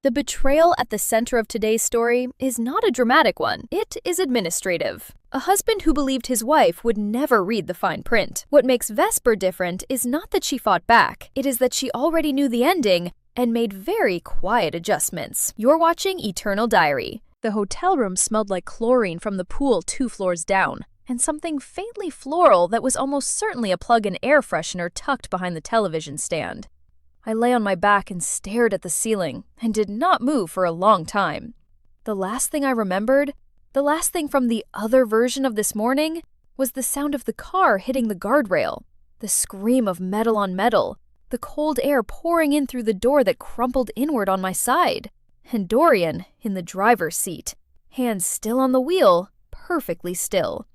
The betrayal at the center of today's story is not a dramatic one. It is administrative. A husband who believed his wife would never read the fine print. What makes Vesper different is not that she fought back. It is that she already knew the ending and made very quiet adjustments. You're watching Eternal Diary. The hotel room smelled like chlorine from the pool 2 floors down, and something faintly floral that was almost certainly a plug-in air freshener tucked behind the television stand. I lay on my back and stared at the ceiling and did not move for a long time. The last thing I remembered, the last thing from the other version of this morning, was the sound of the car hitting the guardrail, the scream of metal on metal, the cold air pouring in through the door that crumpled inward on my side, and Dorian in the driver's seat, hands still on the wheel, perfectly still.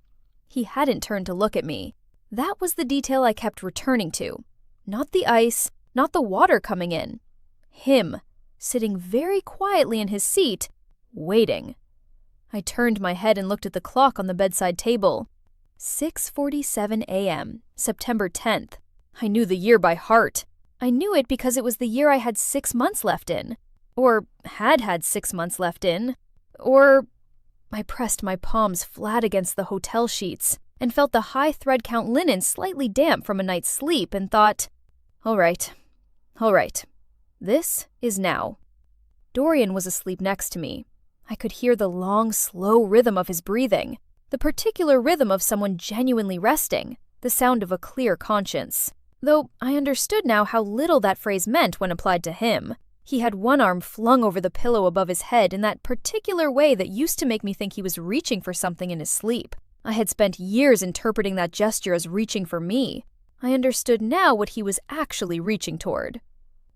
He hadn't turned to look at me. That was the detail I kept returning to. Not the ice, not the water coming in. Him, sitting very quietly in his seat, waiting. I turned my head and looked at the clock on the bedside table. 6:47 a.m., September 10th. I knew the year by heart. I knew it because it was the year I had 6 months left in. Or had 6 months left in. Or... I pressed my palms flat against the hotel sheets and felt the high thread count linen slightly damp from a night's sleep and thought, all right. This is now. Dorian was asleep next to me. I could hear the long, slow rhythm of his breathing, the particular rhythm of someone genuinely resting, the sound of a clear conscience. Though I understood now how little that phrase meant when applied to him. He had one arm flung over the pillow above his head in that particular way that used to make me think he was reaching for something in his sleep. I had spent years interpreting that gesture as reaching for me. I understood now what he was actually reaching toward.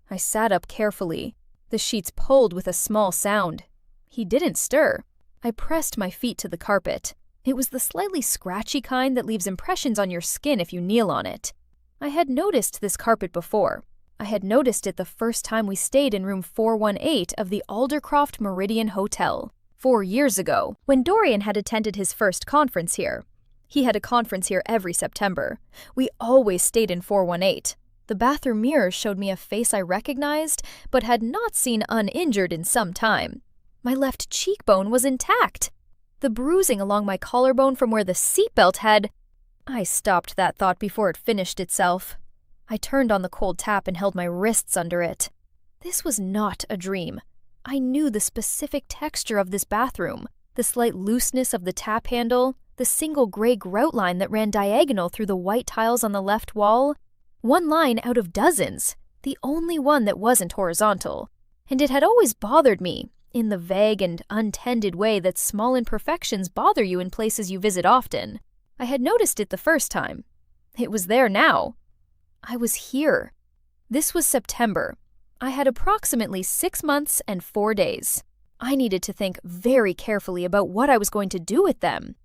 I sat up carefully. The sheets pulled with a small sound. He didn't stir. I pressed my feet to the carpet. It was the slightly scratchy kind that leaves impressions on your skin if you kneel on it. I had noticed this carpet before. I had noticed it the first time we stayed in room 418 of the Aldercroft Meridian Hotel, 4 years ago, when Dorian had attended his first conference here. He had a conference here every September. We always stayed in 418. The bathroom mirrors showed me a face I recognized, but had not seen uninjured in some time. My left cheekbone was intact. The bruising along my collarbone from where the seatbelt had... I stopped that thought before it finished itself. I turned on the cold tap and held my wrists under it. This was not a dream. I knew the specific texture of this bathroom, the slight looseness of the tap handle, the single gray grout line that ran diagonal through the white tiles on the left wall. One line out of dozens, the only one that wasn't horizontal. And it had always bothered me, in the vague and untended way that small imperfections bother you in places you visit often. I had noticed it the first time. It was there now. I was here. This was September. I had approximately 6 months and 4 days. I needed to think very carefully about what I was going to do with them.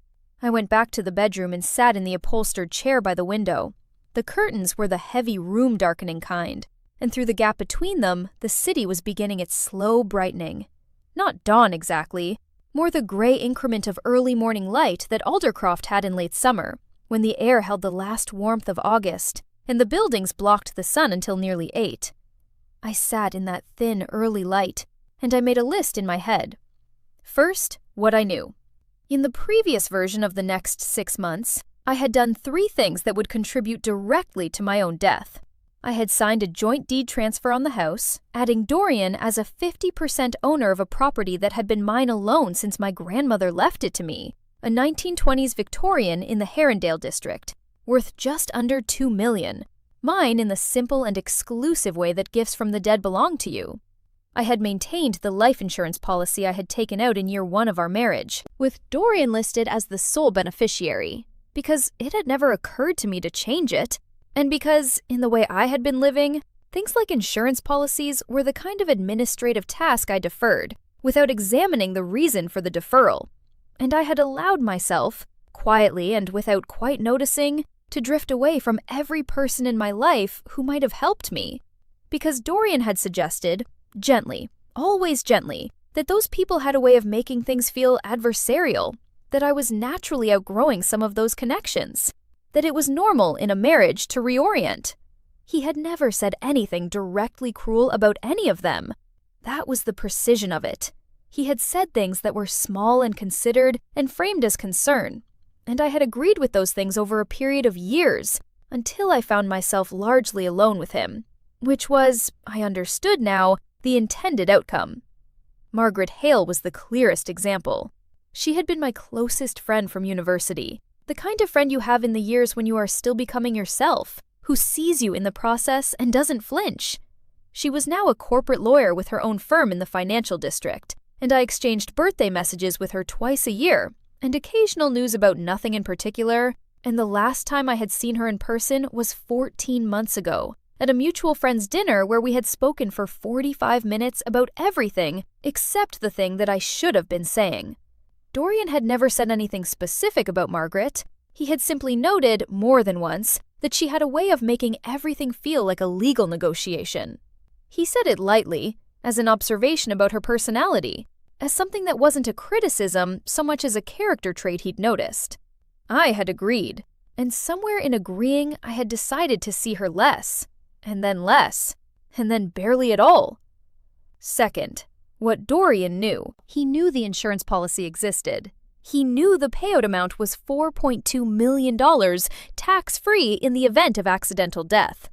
I went back to the bedroom and sat in the upholstered chair by the window. The curtains were the heavy room-darkening kind, and through the gap between them, the city was beginning its slow brightening. Not dawn exactly, more the gray increment of early morning light that Aldercroft had in late summer, when the air held the last warmth of August, and the buildings blocked the sun until nearly 8. I sat in that thin, early light, and I made a list in my head. First, what I knew. In the previous version of the next 6 months, I had done 3 things that would contribute directly to my own death. I had signed a joint deed transfer on the house, adding Dorian as a 50% owner of a property that had been mine alone since my grandmother left it to me, a 1920s Victorian in the Herondale district, worth just under $2 million, mine in the simple and exclusive way that gifts from the dead belong to you. I had maintained the life insurance policy I had taken out in year 1 of our marriage, with Dorian listed as the sole beneficiary, because it had never occurred to me to change it, and because, in the way I had been living, things like insurance policies were the kind of administrative task I deferred, without examining the reason for the deferral. And I had allowed myself, quietly and without quite noticing, to drift away from every person in my life who might have helped me. Because Dorian had suggested, gently, always gently, that those people had a way of making things feel adversarial, that I was naturally outgrowing some of those connections, that it was normal in a marriage to reorient. He had never said anything directly cruel about any of them, That was the precision of it. He had said things that were small and considered and framed as concern, and I had agreed with those things over a period of years, until I found myself largely alone with him, which was, I understood now, the intended outcome. Margaret Hale was the clearest example. She had been my closest friend from university, the kind of friend you have in the years when you are still becoming yourself, who sees you in the process and doesn't flinch. She was now a corporate lawyer with her own firm in the financial district, and I exchanged birthday messages with her twice a year, and occasional news about nothing in particular, and the last time I had seen her in person was 14 months ago, at a mutual friend's dinner where we had spoken for 45 minutes about everything except the thing that I should have been saying. Dorian had never said anything specific about Margaret. He had simply noted, more than once, that she had a way of making everything feel like a legal negotiation. He said it lightly, as an observation about her personality, as something that wasn't a criticism so much as a character trait he'd noticed. I had agreed, and somewhere in agreeing I had decided to see her less, and then barely at all. Second, what Dorian knew. He knew the insurance policy existed. He knew the payout amount was $4.2 million, tax-free in the event of accidental death.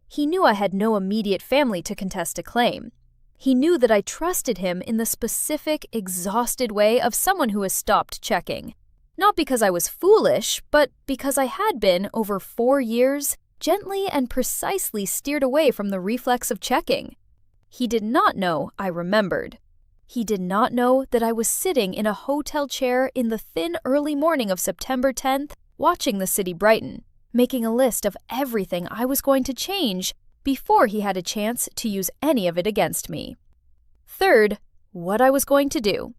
He knew I had no immediate family to contest a claim. He knew that I trusted him in the specific, exhausted way of someone who has stopped checking. Not because I was foolish, but because I had been, over 4 years, gently and precisely steered away from the reflex of checking. He did not know I remembered. He did not know that I was sitting in a hotel chair in the thin early morning of September 10th, watching the city brighten, making a list of everything I was going to change before he had a chance to use any of it against me. Third, what I was going to do.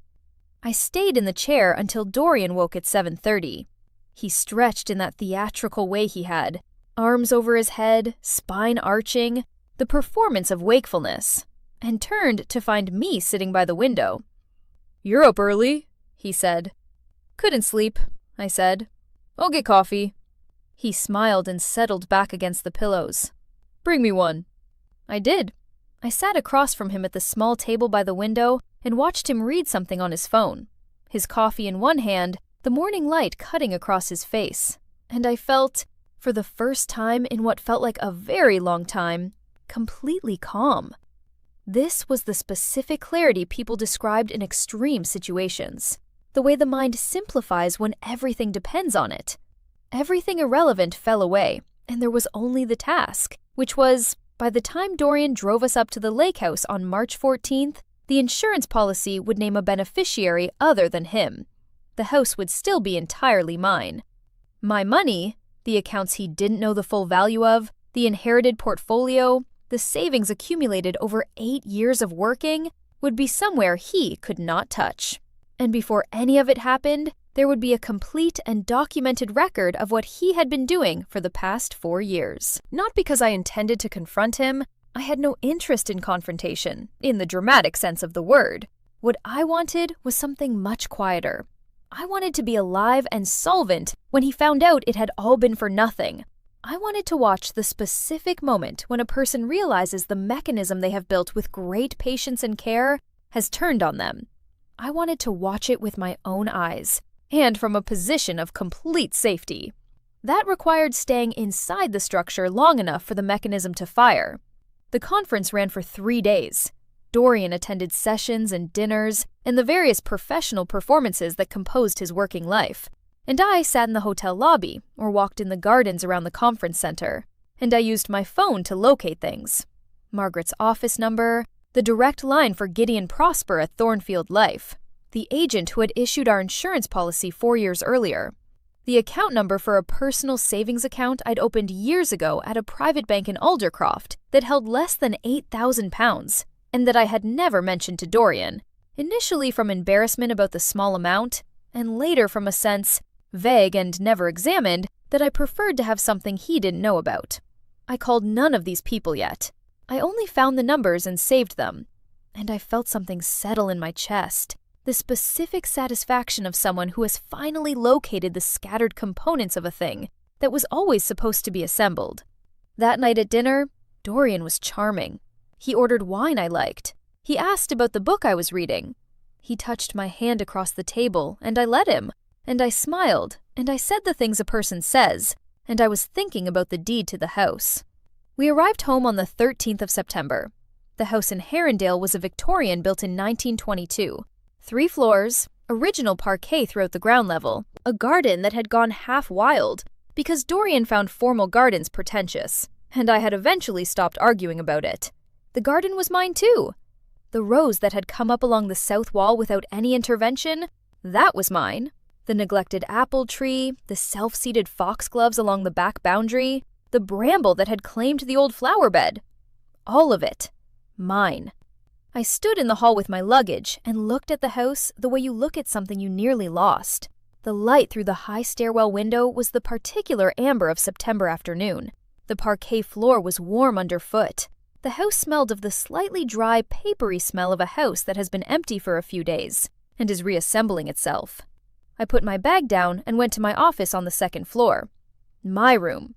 I stayed in the chair until Dorian woke at 7:30. He stretched in that theatrical way he had, arms over his head, spine arching, the performance of wakefulness, and turned to find me sitting by the window. "You're up early," he said. "Couldn't sleep," I said. "I'll get coffee." He smiled and settled back against the pillows. "Bring me one." I did. I sat across from him at the small table by the window and watched him read something on his phone, his coffee in one hand, the morning light cutting across his face, and I felt, for the first time in what felt like a very long time, completely calm. This was the specific clarity people described in extreme situations, the way the mind simplifies when everything depends on it. Everything irrelevant fell away, and there was only the task, which was, by the time Dorian drove us up to the lake house on March 14th, the insurance policy would name a beneficiary other than him. The house would still be entirely mine. My money, the accounts he didn't know the full value of, the inherited portfolio, the savings accumulated over 8 years of working, would be somewhere he could not touch. And before any of it happened, there would be a complete and documented record of what he had been doing for the past 4 years. Not because I intended to confront him. I had no interest in confrontation, in the dramatic sense of the word. What I wanted was something much quieter. I wanted to be alive and solvent when he found out it had all been for nothing. I wanted to watch the specific moment when a person realizes the mechanism they have built with great patience and care has turned on them. I wanted to watch it with my own eyes, and from a position of complete safety. That required staying inside the structure long enough for the mechanism to fire. The conference ran for 3 days. Dorian attended sessions and dinners and the various professional performances that composed his working life. And I sat in the hotel lobby or walked in the gardens around the conference center. And I used my phone to locate things. Margaret's office number, the direct line for Gideon Prosper at Thornfield Life, the agent who had issued our insurance policy 4 years earlier, the account number for a personal savings account I'd opened years ago at a private bank in Aldercroft that held less than £8,000, and that I had never mentioned to Dorian, initially from embarrassment about the small amount, and later from a sense, vague and never examined, that I preferred to have something he didn't know about. I called none of these people yet. I only found the numbers and saved them, and I felt something settle in my chest. The specific satisfaction of someone who has finally located the scattered components of a thing that was always supposed to be assembled. That night at dinner, Dorian was charming. He ordered wine I liked. He asked about the book I was reading. He touched my hand across the table, and I let him. And I smiled, and I said the things a person says, and I was thinking about the deed to the house. We arrived home on the 13th of September. The house in Herondale was a Victorian built in 1922. 3 floors, original parquet throughout the ground level, a garden that had gone half wild, because Dorian found formal gardens pretentious, and I had eventually stopped arguing about it. The garden was mine too. The rose that had come up along the south wall without any intervention, that was mine. The neglected apple tree, the self-seated foxgloves along the back boundary, the bramble that had claimed the old flower bed. All of it. Mine. I stood in the hall with my luggage and looked at the house the way you look at something you nearly lost. The light through the high stairwell window was the particular amber of September afternoon. The parquet floor was warm underfoot. The house smelled of the slightly dry, papery smell of a house that has been empty for a few days and is reassembling itself. I put my bag down and went to my office on the 2nd floor. My room.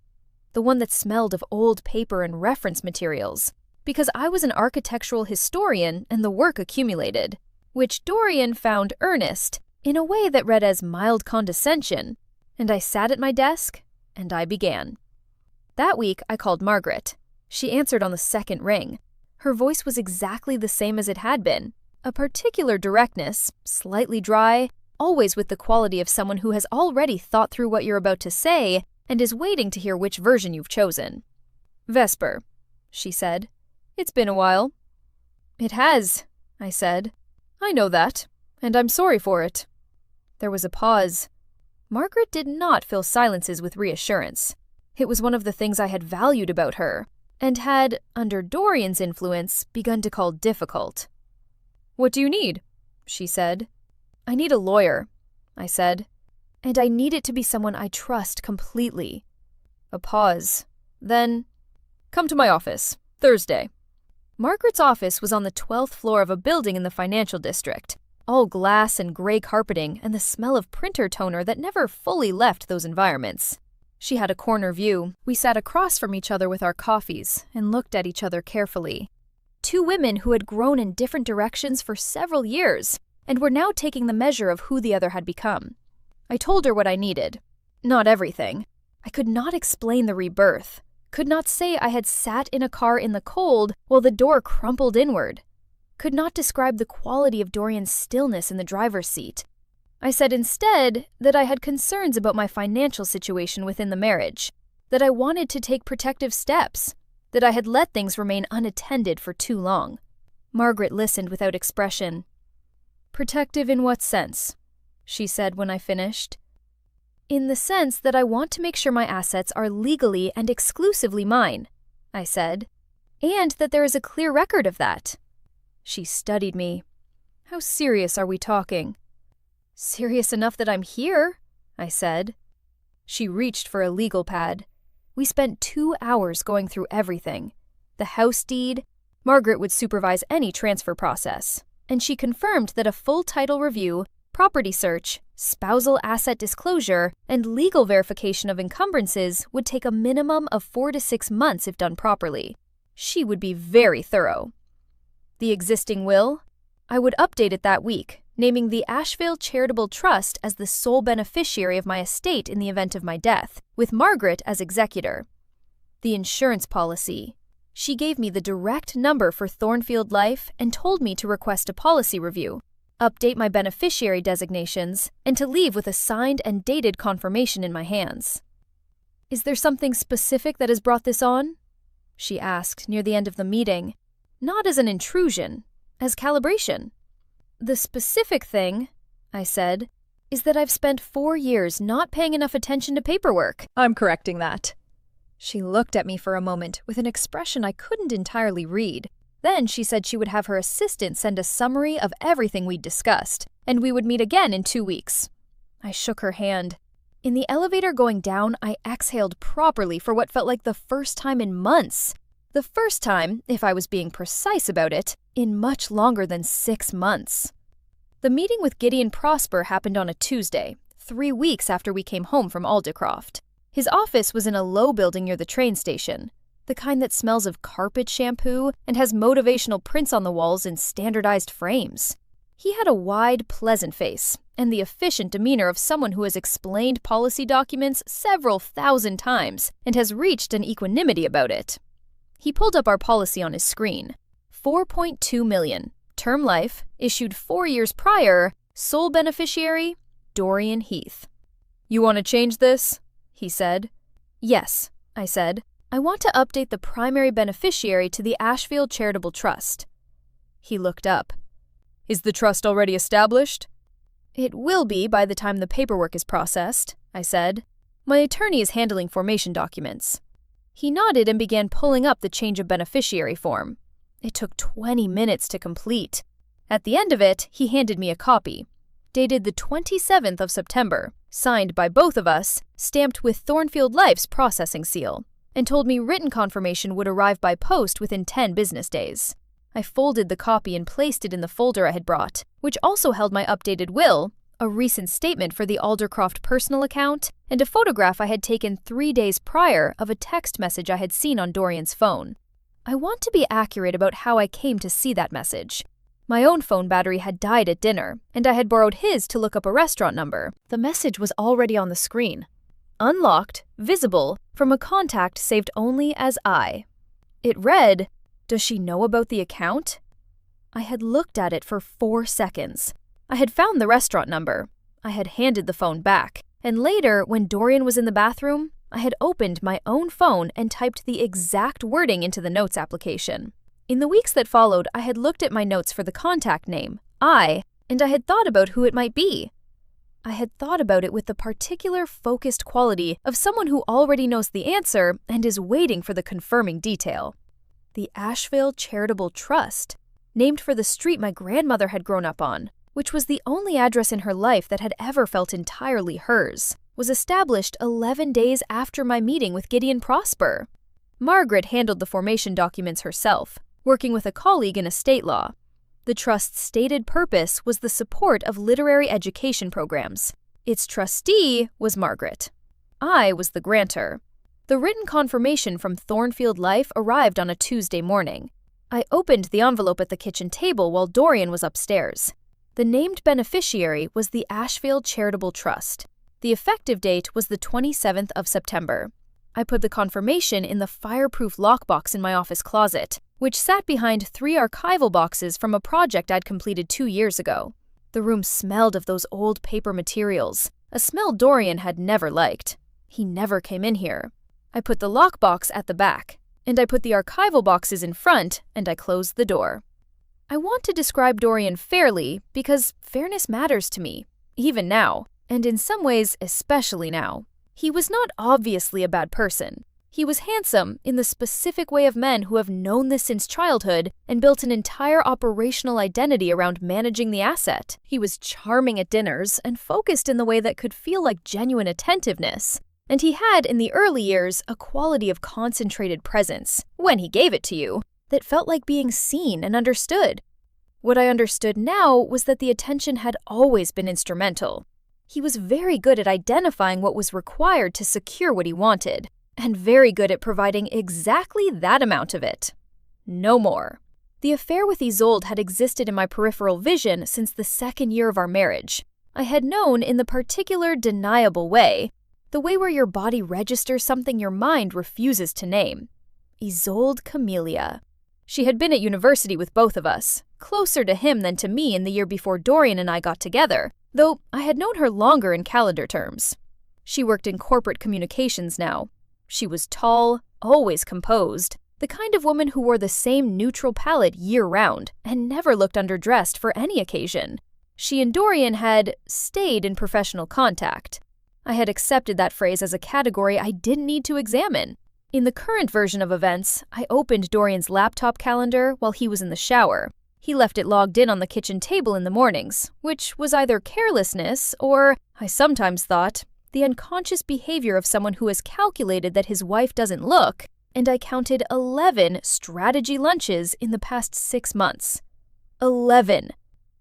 The one that smelled of old paper and reference materials, because I was an architectural historian and the work accumulated, which Dorian found earnest in a way that read as mild condescension, and I sat at my desk, and I began. That week I called Margaret. She answered on the 2nd ring. Her voice was exactly the same as it had been, a particular directness, slightly dry, always with the quality of someone who has already thought through what you're about to say and is waiting to hear which version you've chosen. "Vesper," she said. "It's been a while." "It has," I said. "I know that, and I'm sorry for it." There was a pause. Margaret did not fill silences with reassurance. It was one of the things I had valued about her, and had, under Dorian's influence, begun to call difficult. "What do you need?" she said. "I need a lawyer," I said. "And I need it to be someone I trust completely." A pause. Then, "Come to my office, Thursday." Margaret's office was on the 12th floor of a building in the financial district, all glass and gray carpeting and the smell of printer toner that never fully left those environments. She had a corner view. We sat across from each other with our coffees and looked at each other carefully. 2 women who had grown in different directions for several years and were now taking the measure of who the other had become. I told her what I needed. Not everything. I could not explain the rebirth. Could not say I had sat in a car in the cold while the door crumpled inward. Could not describe the quality of Dorian's stillness in the driver's seat. I said instead that I had concerns about my financial situation within the marriage, that I wanted to take protective steps, that I had let things remain unattended for too long. Margaret listened without expression. "Protective in what sense?" she said when I finished. "In the sense that I want to make sure my assets are legally and exclusively mine," I said, "and that there is a clear record of that." She studied me. "How serious are we talking?" "Serious enough that I'm here," I said. She reached for a legal pad. We spent 2 hours going through everything. The house deed. Margaret would supervise any transfer process, and she confirmed that a full title review, property search, spousal asset disclosure, and legal verification of encumbrances would take a minimum of 4 to 6 months if done properly. She would be very thorough. The existing will? I would update it that week, naming the Asheville Charitable Trust as the sole beneficiary of my estate in the event of my death, with Margaret as executor. The insurance policy. She gave me the direct number for Thornfield Life and told me to request a policy review, update my beneficiary designations, and to leave with a signed and dated confirmation in my hands. "Is there something specific that has brought this on?" she asked near the end of the meeting, not as an intrusion, as calibration. "The specific thing," I said, "is that I've spent 4 years not paying enough attention to paperwork." "I'm correcting that." She looked at me for a moment with an expression I couldn't entirely read. Then she said she would have her assistant send a summary of everything we'd discussed, and we would meet again in 2 weeks. I shook her hand. In the elevator going down, I exhaled properly for what felt like the first time in months. The first time, if I was being precise about it, in much longer than 6 months. The meeting with Gideon Prosper happened on a Tuesday, 3 weeks after we came home from Aldecroft. His office was in a low building near the train station. the kind that smells of carpet shampoo and has motivational prints on the walls in standardized frames. He had a wide, pleasant face and the efficient demeanor of someone who has explained policy documents several thousand times and has reached an equanimity about it. He pulled up our policy on his screen. 4.2 million. Term life, issued 4 years prior, sole beneficiary, Dorian Heath. "You want to change this?" he said. "Yes," I said. "I want to update the primary beneficiary to the Ashfield Charitable Trust." He looked up. "Is the trust already established?" "It will be by the time the paperwork is processed," I said. "My attorney is handling formation documents." He nodded and began pulling up the change of beneficiary form. It took 20 minutes to complete. At the end of it, he handed me a copy, dated the 27th of September, signed by both of us, stamped with Thornfield Life's processing seal, and told me written confirmation would arrive by post within 10 business days. I folded the copy and placed it in the folder I had brought, which also held my updated will, a recent statement for the Aldercroft personal account, and a photograph I had taken 3 days prior of a text message I had seen on Dorian's phone. I want to be accurate about how I came to see that message. My own phone battery had died at dinner, and I had borrowed his to look up a restaurant number. The message was already on the screen. Unlocked, visible, from a contact saved only as I. It read, "Does she know about the account?" I had looked at it for 4 seconds. I had found the restaurant number. I had handed the phone back, and later, when Dorian was in the bathroom, I had opened my own phone and typed the exact wording into the notes application. In the weeks that followed, I had looked at my notes for the contact name, and I had thought about who it might be. I had thought about it with the particular focused quality of someone who already knows the answer and is waiting for the confirming detail. The Ashfield Charitable Trust, named for the street my grandmother had grown up on, which was the only address in her life that had ever felt entirely hers, was established 11 days after my meeting with Gideon Prosper. Margaret handled the formation documents herself, working with a colleague in estate law. The trust's stated purpose was the support of literary education programs. Its trustee was Margaret. I was the grantor. The written confirmation from Thornfield Life arrived on a Tuesday morning. I opened the envelope at the kitchen table while Dorian was upstairs. The named beneficiary was the Ashfield Charitable Trust. The effective date was the 27th of September. I put the confirmation in the fireproof lockbox in my office closet, which sat behind 3 archival boxes from a project I'd completed 2 years ago. The room smelled of those old paper materials, a smell Dorian had never liked. He never came in here. I put the lockbox at the back, and I put the archival boxes in front, and I closed the door. I want to describe Dorian fairly because fairness matters to me, even now, and in some ways especially now. He was not obviously a bad person. He was handsome in the specific way of men who have known this since childhood and built an entire operational identity around managing the asset. He was charming at dinners and focused in the way that could feel like genuine attentiveness. And he had, in the early years, a quality of concentrated presence, when he gave it to you, that felt like being seen and understood. What I understood now was that the attention had always been instrumental. He was very good at identifying what was required to secure what he wanted, and very good at providing exactly that amount of it. No more. The affair with Isolde had existed in my peripheral vision since the 2nd year of our marriage. I had known in the particular deniable way, the way where your body registers something your mind refuses to name. Isolde Camellia. She had been at university with both of us, closer to him than to me in the year before Dorian and I got together, though I had known her longer in calendar terms. She worked in corporate communications now. She was tall, always composed, the kind of woman who wore the same neutral palette year-round and never looked underdressed for any occasion. She and Dorian had stayed in professional contact. I had accepted that phrase as a category I didn't need to examine. In the current version of events, I opened Dorian's laptop calendar while he was in the shower. He left it logged in on the kitchen table in the mornings, which was either carelessness or, I sometimes thought, the unconscious behavior of someone who has calculated that his wife doesn't look, and I counted 11 strategy lunches in the past 6 months. 11.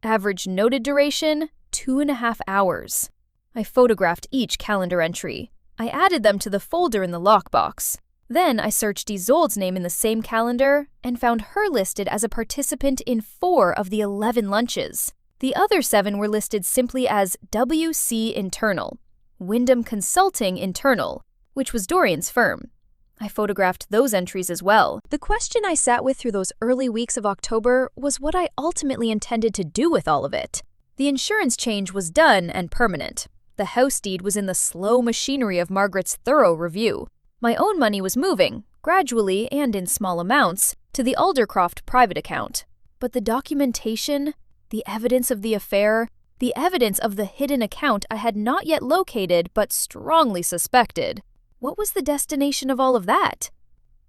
Average noted duration, 2.5 hours. I photographed each calendar entry. I added them to the folder in the lockbox. Then I searched Isolde's name in the same calendar and found her listed as a participant in 4 of the 11 lunches. The other 7 were listed simply as WC Internal, Wyndham Consulting Internal, which was Dorian's firm. I photographed those entries as well. The question I sat with through those early weeks of October was what I ultimately intended to do with all of it. The insurance change was done and permanent. The house deed was in the slow machinery of Margaret's thorough review. My own money was moving, gradually and in small amounts, to the Aldercroft private account. But the documentation, the evidence of the affair, the evidence of the hidden account I had not yet located but strongly suspected. What was the destination of all of that?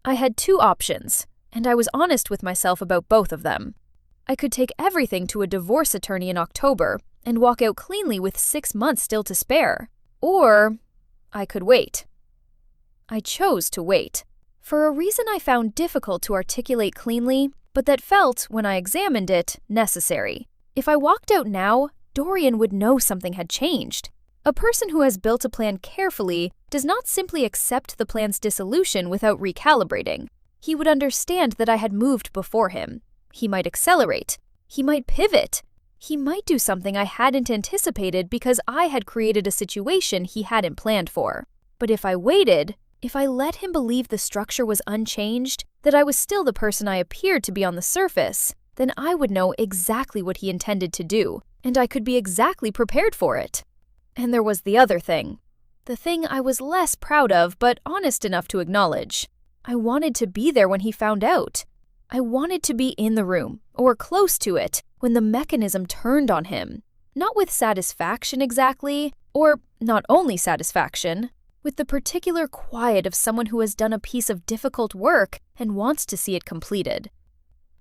I had 2 options, and I was honest with myself about both of them. I could take everything to a divorce attorney in October and walk out cleanly with 6 months still to spare. Or I could wait. I chose to wait, for a reason I found difficult to articulate cleanly, but that felt, when I examined it, necessary. If I walked out now, Dorian would know something had changed. A person who has built a plan carefully does not simply accept the plan's dissolution without recalibrating. He would understand that I had moved before him. He might accelerate. He might pivot. He might do something I hadn't anticipated because I had created a situation he hadn't planned for. But if I waited, if I let him believe the structure was unchanged, that I was still the person I appeared to be on the surface, then I would know exactly what he intended to do, and I could be exactly prepared for it. And there was the other thing. The thing I was less proud of, but honest enough to acknowledge. I wanted to be there when he found out. I wanted to be in the room, or close to it, when the mechanism turned on him. Not with satisfaction exactly, or not only satisfaction, with the particular quiet of someone who has done a piece of difficult work and wants to see it completed.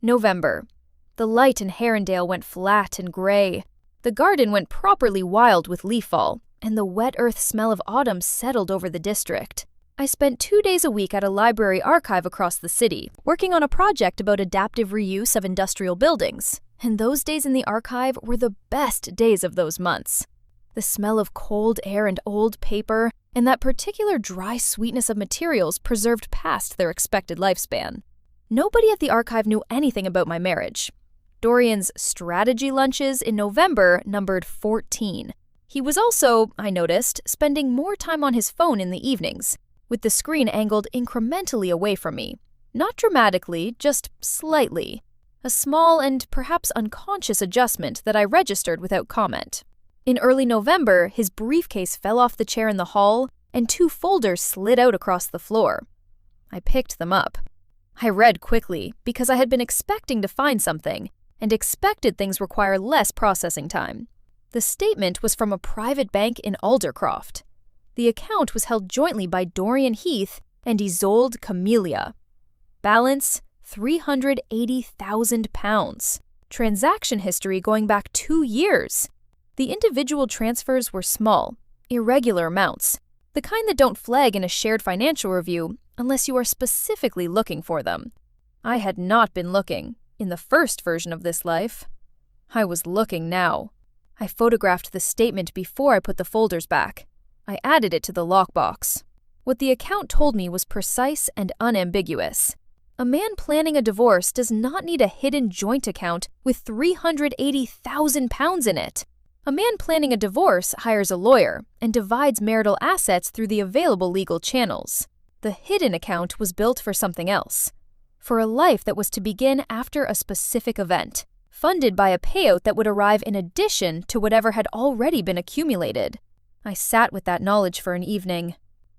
November. The light in Herondale went flat and gray. The garden went properly wild with leaf fall, and the wet earth smell of autumn settled over the district. I spent 2 days a week at a library archive across the city, working on a project about adaptive reuse of industrial buildings, and those days in the archive were the best days of those months. The smell of cold air and old paper, and that particular dry sweetness of materials preserved past their expected lifespan. Nobody at the archive knew anything about my marriage. Dorian's strategy lunches in November numbered 14. He was also, I noticed, spending more time on his phone in the evenings, with the screen angled incrementally away from me. Not dramatically, just slightly. A small and perhaps unconscious adjustment that I registered without comment. In early November, his briefcase fell off the chair in the hall, and 2 folders slid out across the floor. I picked them up. I read quickly, because I had been expecting to find something, and expected things require less processing time. The statement was from a private bank in Aldercroft. The account was held jointly by Dorian Heath and Isolde Camellia. Balance, £380,000. Transaction history going back 2 years. The individual transfers were small, irregular amounts, the kind that don't flag in a shared financial review unless you are specifically looking for them. I had not been looking in the first version of this life. I was looking now. I photographed the statement before I put the folders back. I added it to the lockbox. What the account told me was precise and unambiguous. A man planning a divorce does not need a hidden joint account with £380,000 in it. A man planning a divorce hires a lawyer and divides marital assets through the available legal channels. The hidden account was built for something else. For a life that was to begin after a specific event, funded by a payout that would arrive in addition to whatever had already been accumulated. I sat with that knowledge for an evening.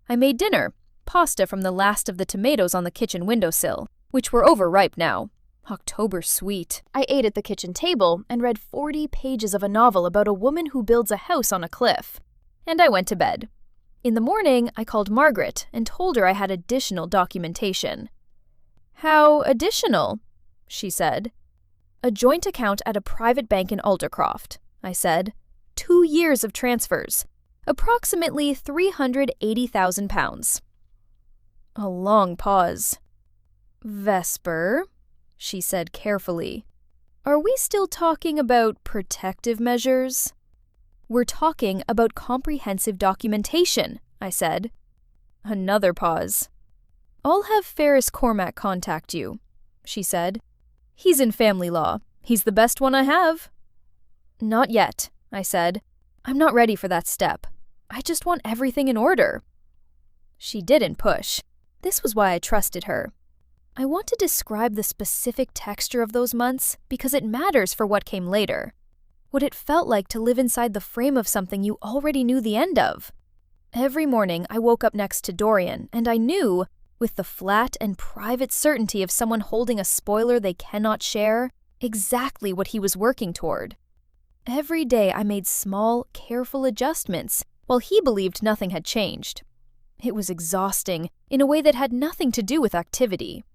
I made dinner, pasta from the last of the tomatoes on the kitchen windowsill, which were overripe now. October sweet. I ate at the kitchen table and read 40 pages of a novel about a woman who builds a house on a cliff. And I went to bed. In the morning, I called Margaret and told her I had additional documentation. "How additional?" she said. "A joint account at a private bank in Aldercroft," I said. 2 years of transfers. Approximately £380,000. A long pause. "Vesper," she said carefully, "are we still talking about protective measures?" "We're talking about comprehensive documentation," I said. Another pause. "I'll have Ferris Cormac contact you," she said. "He's in family law. He's the best one I have." "Not yet," I said. "I'm not ready for that step. I just want everything in order." She didn't push. This was why I trusted her. I want to describe the specific texture of those months because it matters for what came later. What it felt like to live inside the frame of something you already knew the end of. Every morning I woke up next to Dorian, and I knew, with the flat and private certainty of someone holding a spoiler they cannot share, exactly what he was working toward. Every day I made small, careful adjustments, while he believed nothing had changed. It was exhausting, in a way that had nothing to do with activity.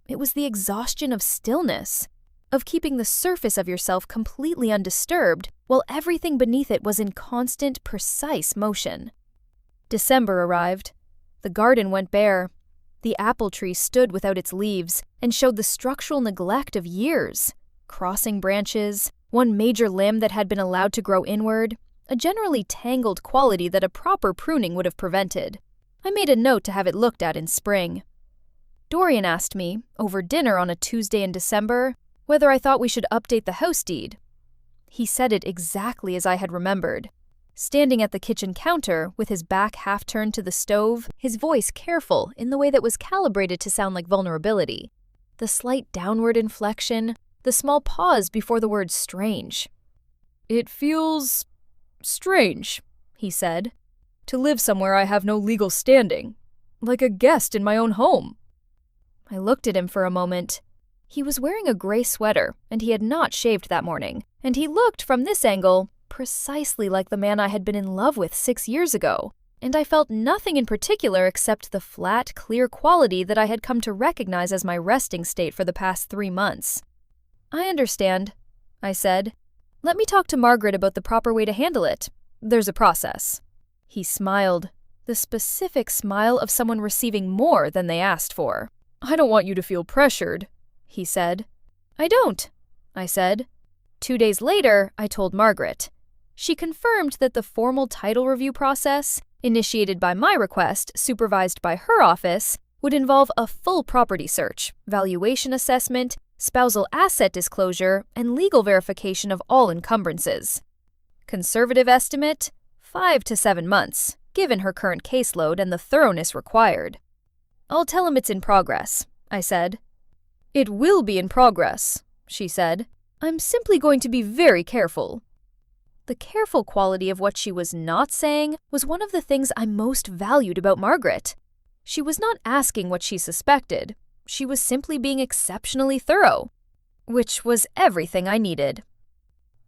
It was the exhaustion of stillness, of keeping the surface of yourself completely undisturbed, while everything beneath it was in constant, precise motion. December arrived. The garden went bare. The apple tree stood without its leaves and showed the structural neglect of years. Crossing branches, one major limb that had been allowed to grow inward, a generally tangled quality that a proper pruning would have prevented. I made a note to have it looked at in spring. Dorian asked me, over dinner on a Tuesday in December, whether I thought we should update the house deed. He said it exactly as I had remembered. Standing at the kitchen counter, with his back half-turned to the stove, his voice careful in the way that was calibrated to sound like vulnerability. The slight downward inflection, the small pause before the word strange. "It feels strange," he said, "to live somewhere I have no legal standing, like a guest in my own home." I looked at him for a moment. He was wearing a gray sweater, and he had not shaved that morning, and he looked, from this angle, precisely like the man I had been in love with 6 years ago, and I felt nothing in particular except the flat, clear quality that I had come to recognize as my resting state for the past 3 months. "I understand," I said. "Let me talk to Margaret about the proper way to handle it. There's a process." He smiled, the specific smile of someone receiving more than they asked for. "I don't want you to feel pressured," he said. "I don't," I said. 2 days later, I told Margaret. She confirmed that the formal title review process, initiated by my request, supervised by her office, would involve a full property search, valuation assessment, spousal asset disclosure, and legal verification of all encumbrances. Conservative estimate, 5 to 7 months, given her current caseload and the thoroughness required. "I'll tell him it's in progress," I said. "It will be in progress," she said. "I'm simply going to be very careful." The careful quality of what she was not saying was one of the things I most valued about Margaret. She was not asking what she suspected. She was simply being exceptionally thorough, which was everything I needed.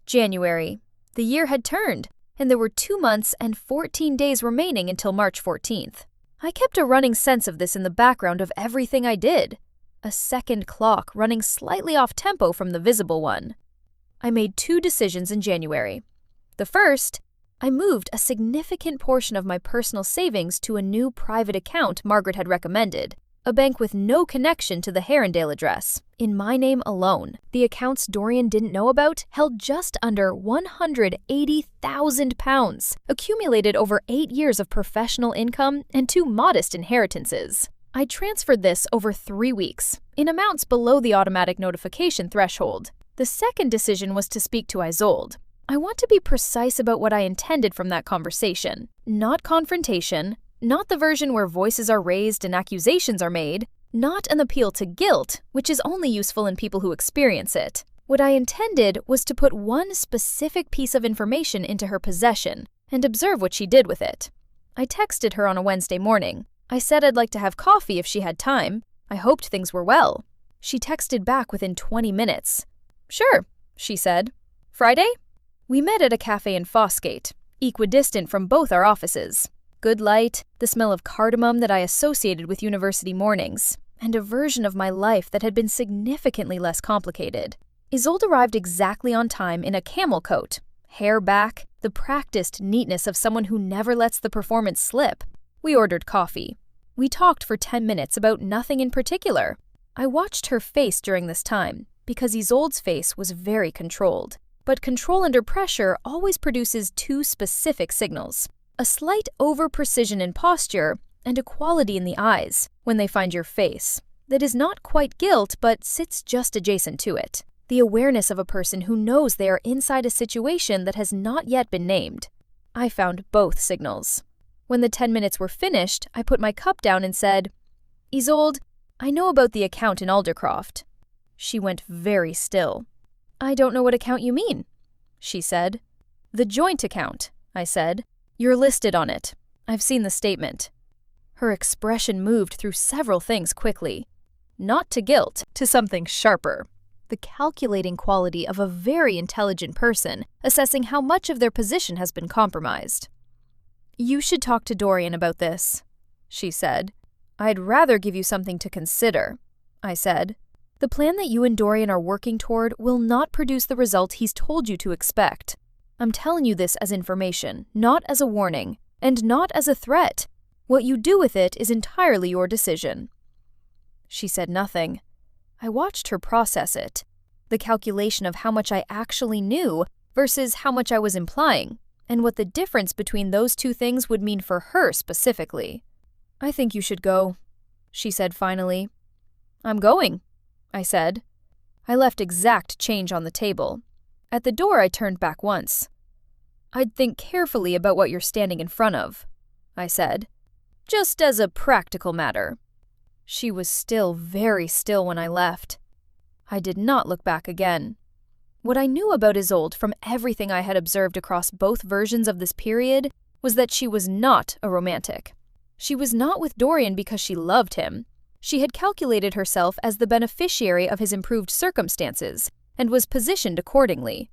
January. The year had turned, and there were 2 months and 14 days remaining until March 14th. I kept a running sense of this in the background of everything I did, a second clock running slightly off tempo from the visible one. I made 2 decisions in January. The first, I moved a significant portion of my personal savings to a new private account Margaret had recommended, a bank with no connection to the Herondale address, in my name alone. The accounts Dorian didn't know about held just under £180,000, accumulated over 8 years of professional income and 2 modest inheritances. I transferred this over 3 weeks, in amounts below the automatic notification threshold. The second decision was to speak to Isolde. I want to be precise about what I intended from that conversation. Not confrontation, not the version where voices are raised and accusations are made, not an appeal to guilt, which is only useful in people who experience it. What I intended was to put one specific piece of information into her possession and observe what she did with it. I texted her on a Wednesday morning. I said I'd like to have coffee if she had time. I hoped things were well. She texted back within 20 minutes. "Sure," she said. "Friday?" We met at a cafe in Fossgate, equidistant from both our offices. Good light, the smell of cardamom that I associated with university mornings, and a version of my life that had been significantly less complicated. Isolde arrived exactly on time in a camel coat, hair back, the practiced neatness of someone who never lets the performance slip. We ordered coffee. We talked for 10 minutes about nothing in particular. I watched her face during this time, because Isolde's face was very controlled. But control under pressure always produces 2 specific signals: a slight over-precision in posture and a quality in the eyes, when they find your face, that is not quite guilt but sits just adjacent to it. The awareness of a person who knows they are inside a situation that has not yet been named. I found both signals. When the 10 minutes were finished, I put my cup down and said, "Isolde, I know about the account in Aldercroft." She went very still. "I don't know what account you mean," she said. "The joint account," I said. "You're listed on it. I've seen the statement." Her expression moved through several things quickly. Not to guilt, to something sharper. The calculating quality of a very intelligent person assessing how much of their position has been compromised. "You should talk to Dorian about this," she said. "I'd rather give you something to consider," I said. "The plan that you and Dorian are working toward will not produce the result he's told you to expect. I'm telling you this as information, not as a warning, and not as a threat. What you do with it is entirely your decision." She said nothing. I watched her process it. The calculation of how much I actually knew versus how much I was implying, and what the difference between those two things would mean for her specifically. "I think you should go," she said finally. "I'm going," I said. I left exact change on the table. At the door I turned back once. "I'd think carefully about what you're standing in front of," I said. "Just as a practical matter." She was still very still when I left. I did not look back again. What I knew about Isolde from everything I had observed across both versions of this period was that she was not a romantic. She was not with Dorian because she loved him. She had calculated herself as the beneficiary of his improved circumstances and was positioned accordingly.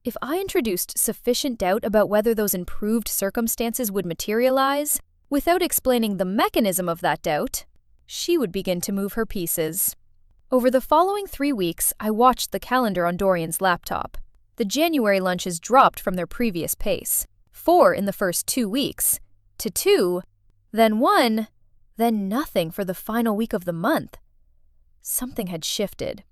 If I introduced sufficient doubt about whether those improved circumstances would materialize, without explaining the mechanism of that doubt, she would begin to move her pieces. Over the following 3 weeks, I watched the calendar on Dorian's laptop. The January lunches dropped from their previous pace. 4 in the first 2 weeks, to 2, then 1, then nothing for the final week of the month. Something had shifted.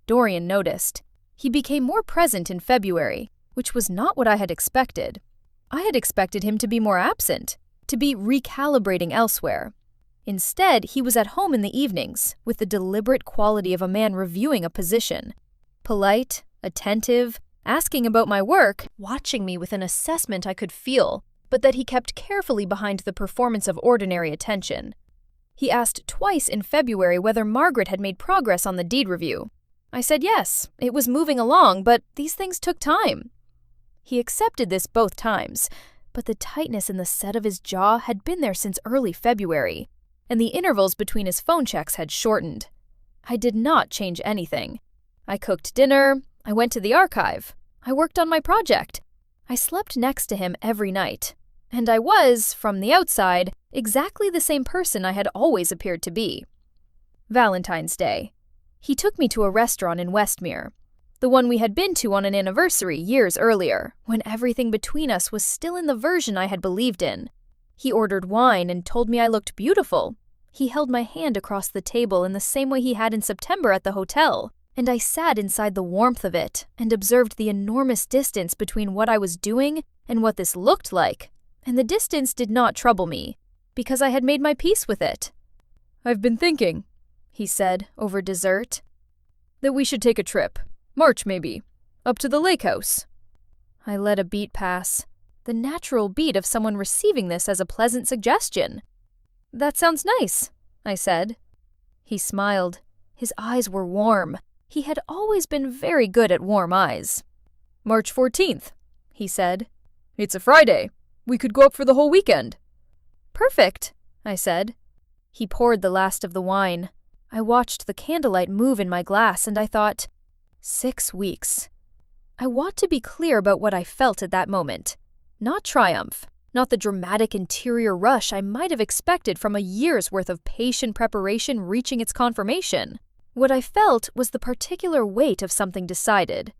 Dorian noticed. He became more present in February, which was not what I had expected. I had expected him to be more absent, to be recalibrating elsewhere. Instead, he was at home in the evenings, with the deliberate quality of a man reviewing a position. Polite, attentive, asking about my work, watching me with an assessment I could feel, but that he kept carefully behind the performance of ordinary attention. He asked twice in February whether Margaret had made progress on the deed review. I said yes, it was moving along, but these things took time. He accepted this both times, but the tightness in the set of his jaw had been there since early February, and the intervals between his phone checks had shortened. I did not change anything. I cooked dinner, I went to the archive, I worked on my project. I slept next to him every night, and I was, from the outside, exactly the same person I had always appeared to be. Valentine's Day. He took me to a restaurant in Westmere, the one we had been to on an anniversary years earlier, when everything between us was still in the version I had believed in. He ordered wine and told me I looked beautiful. He held my hand across the table in the same way he had in September at the hotel, and I sat inside the warmth of it and observed the enormous distance between what I was doing and what this looked like, and the distance did not trouble me, because I had made my peace with it. "I've been thinking," he said over dessert, "that we should take a trip. March, maybe. Up to the lake house." I let a beat pass, the natural beat of someone receiving this as a pleasant suggestion. "That sounds nice," I said. He smiled. His eyes were warm. He had always been very good at warm eyes. "March 14th, he said. "It's a Friday. We could go up for the whole weekend." "Perfect," I said. He poured the last of the wine. I watched the candlelight move in my glass and I thought, 6 weeks. I want to be clear about what I felt at that moment. Not triumph, not the dramatic interior rush I might have expected from a year's worth of patient preparation reaching its confirmation. What I felt was the particular weight of something decided,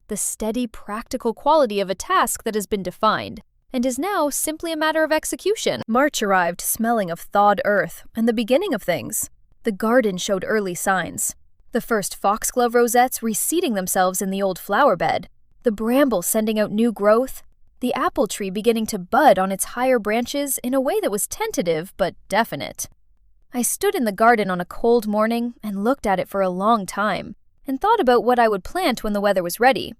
the steady, practical quality of a task that has been defined, and is now simply a matter of execution. March arrived smelling of thawed earth and the beginning of things. The garden showed early signs. The first foxglove rosettes reseeding themselves in the old flower bed, the bramble sending out new growth, the apple tree beginning to bud on its higher branches in a way that was tentative but definite. I stood in the garden on a cold morning and looked at it for a long time, and thought about what I would plant when the weather was ready.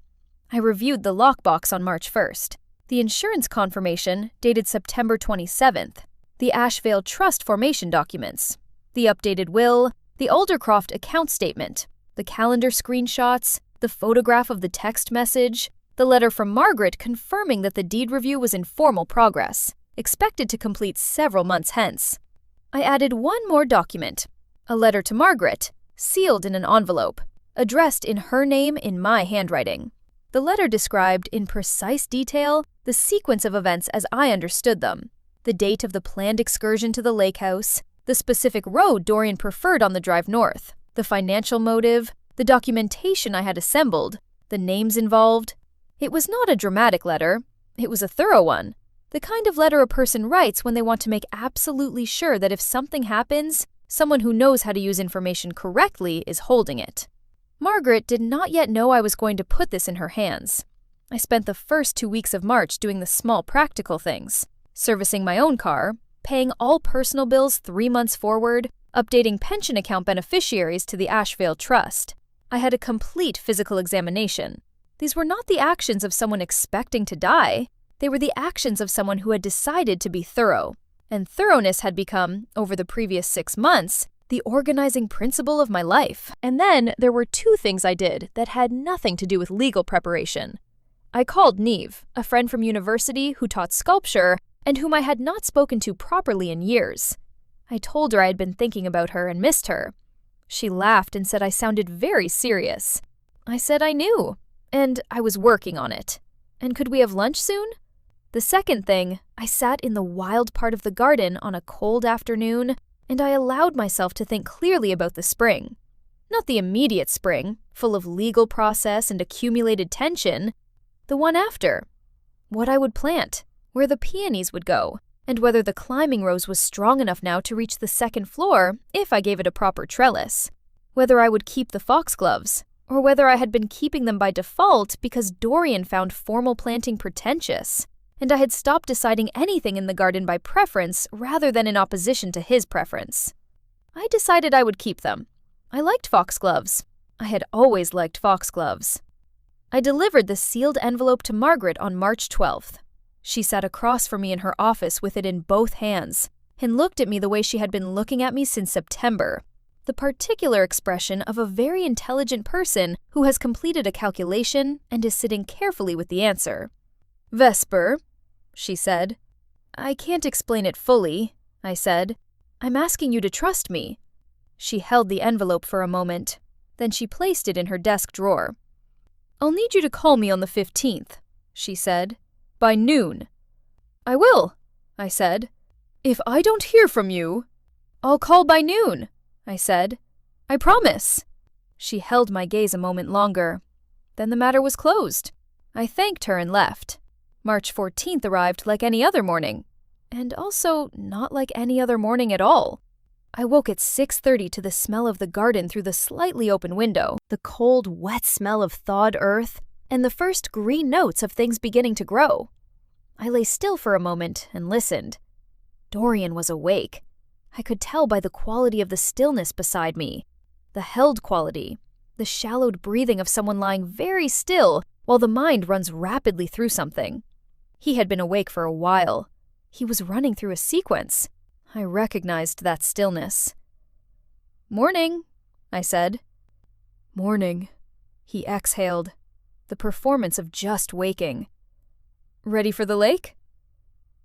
I reviewed the lockbox on March 1st, the insurance confirmation dated September 27th, the Ashvale Trust formation documents, the updated will, the Aldercroft account statement, the calendar screenshots, the photograph of the text message, the letter from Margaret confirming that the deed review was in formal progress, expected to complete several months hence. I added one more document, a letter to Margaret, sealed in an envelope, addressed in her name in my handwriting. The letter described in precise detail the sequence of events as I understood them, the date of the planned excursion to the lake house, the specific road Dorian preferred on the drive north, the financial motive, the documentation I had assembled, the names involved. It was not a dramatic letter. It was a thorough one, the kind of letter a person writes when they want to make absolutely sure that if something happens, someone who knows how to use information correctly is holding it. Margaret did not yet know I was going to put this in her hands. I spent the first 2 weeks of March doing the small practical things, servicing my own car, paying all personal bills 3 months forward, updating pension account beneficiaries to the Ashvale Trust. I had a complete physical examination. These were not the actions of someone expecting to die. They were the actions of someone who had decided to be thorough. And thoroughness had become, over the previous 6 months, the organizing principle of my life. And then there were 2 things I did that had nothing to do with legal preparation. I called Neve, a friend from university who taught sculpture and whom I had not spoken to properly in years. I told her I had been thinking about her and missed her. She laughed and said I sounded very serious. I said I knew, and I was working on it. And could we have lunch soon? The second thing, I sat in the wild part of the garden on a cold afternoon, and I allowed myself to think clearly about the spring. Not the immediate spring, full of legal process and accumulated tension. The one after. What I would plant, where the peonies would go, and whether the climbing rose was strong enough now to reach the 2nd floor if I gave it a proper trellis. Whether I would keep the foxgloves, or whether I had been keeping them by default because Dorian found formal planting pretentious, and I had stopped deciding anything in the garden by preference rather than in opposition to his preference. I decided I would keep them. I liked foxgloves. I had always liked foxgloves. I delivered the sealed envelope to Margaret on March 12th. She sat across from me in her office with it in both hands and looked at me the way she had been looking at me since September, the particular expression of a very intelligent person who has completed a calculation and is sitting carefully with the answer. "Vesper," she said. "I can't explain it fully," I said. "I'm asking you to trust me." She held the envelope for a moment. Then she placed it in her desk drawer. "I'll need you to call me on the 15th, she said. "By noon." "I will," I said. "If I don't hear from you—" "I'll call by noon," I said. "I promise." She held my gaze a moment longer. Then the matter was closed. I thanked her and left. March 14th arrived like any other morning, and also not like any other morning at all. I woke at 6:30 to the smell of the garden through the slightly open window, the cold, wet smell of thawed earth, and the first green notes of things beginning to grow. I lay still for a moment and listened. Dorian was awake. I could tell by the quality of the stillness beside me, the held quality, the shallowed breathing of someone lying very still while the mind runs rapidly through something. He had been awake for a while. He was running through a sequence. I recognized that stillness. "Morning," I said. "Morning," he exhaled, the performance of just waking. "Ready for the lake?"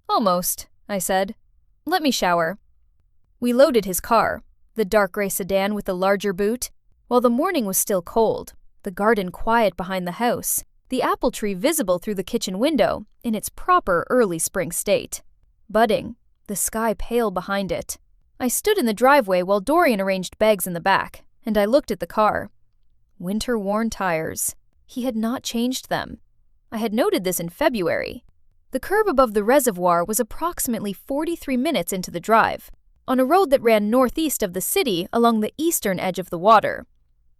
"Almost," I said. "Let me shower." We loaded his car, the dark gray sedan with the larger boot, while the morning was still cold, the garden quiet behind the house, the apple tree visible through the kitchen window in its proper early spring state. Budding, the sky pale behind it. I stood in the driveway while Dorian arranged bags in the back, and I looked at the car. Winter-worn tires. He had not changed them. I had noted this in February. The curb above the reservoir was approximately 43 minutes into the drive, on a road that ran northeast of the city along the eastern edge of the water.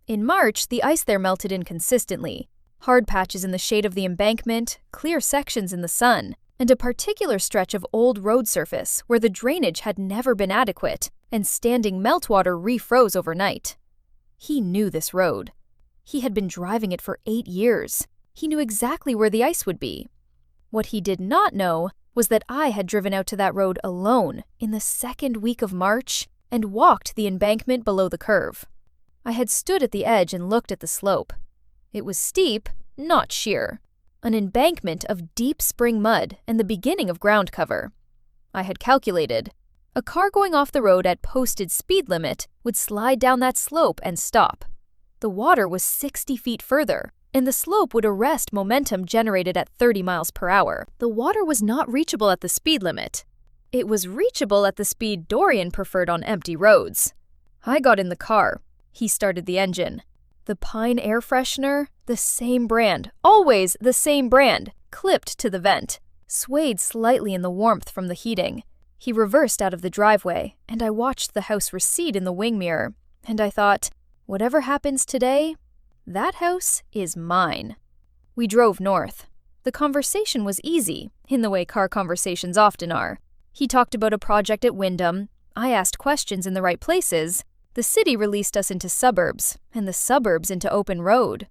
In March, the ice there melted inconsistently, Hard patches in the shade of the embankment, clear sections in the sun, and a particular stretch of old road surface where the drainage had never been adequate and standing meltwater refroze overnight. He knew this road. He had been driving it for 8 years. He knew exactly where the ice would be. What he did not know was that I had driven out to that road alone in the second week of March and walked the embankment below the curve. I had stood at the edge and looked at the slope. It was steep, not sheer. An embankment of deep spring mud and the beginning of ground cover. I had calculated. A car going off the road at posted speed limit would slide down that slope and stop. The water was 60 feet further, and the slope would arrest momentum generated at 30 miles per hour. The water was not reachable at the speed limit. It was reachable at the speed Dorian preferred on empty roads. I got in the car. He started the engine. The Pine air freshener, the same brand, always the same brand, clipped to the vent, swayed slightly in the warmth from the heating. He reversed out of the driveway, and I watched the house recede in the wing mirror, and I thought, whatever happens today, that house is mine. We drove north. The conversation was easy, in the way car conversations often are. He talked about a project at Wyndham. I asked questions in the right places. The city released us into suburbs, and the suburbs into open road.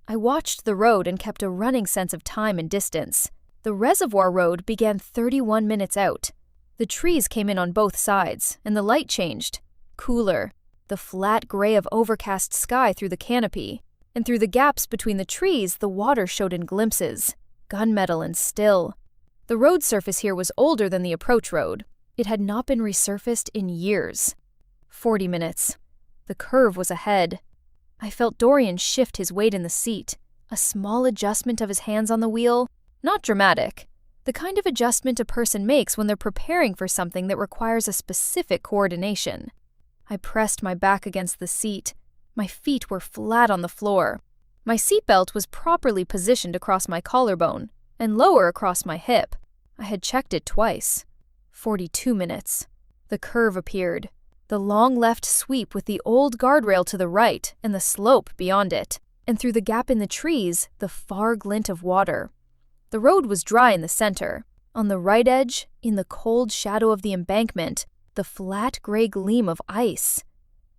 I watched the road and kept a running sense of time and distance. The reservoir road began 31 minutes out. The trees came in on both sides, and the light changed. Cooler. The flat gray of overcast sky through the canopy. And through the gaps between the trees, the water showed in glimpses. Gunmetal and still. The road surface here was older than the approach road. It had not been resurfaced in years. 40 minutes. The curve was ahead. I felt Dorian shift his weight in the seat. A small adjustment of his hands on the wheel. Not dramatic. The kind of adjustment a person makes when they're preparing for something that requires a specific coordination. I pressed my back against the seat. My feet were flat on the floor. My seatbelt was properly positioned across my collarbone and lower across my hip. I had checked it twice. 42 minutes. The curve appeared. The long left sweep with the old guardrail to the right and the slope beyond it. And through the gap in the trees, the far glint of water. The road was dry in the center. On the right edge, in the cold shadow of the embankment, the flat gray gleam of ice.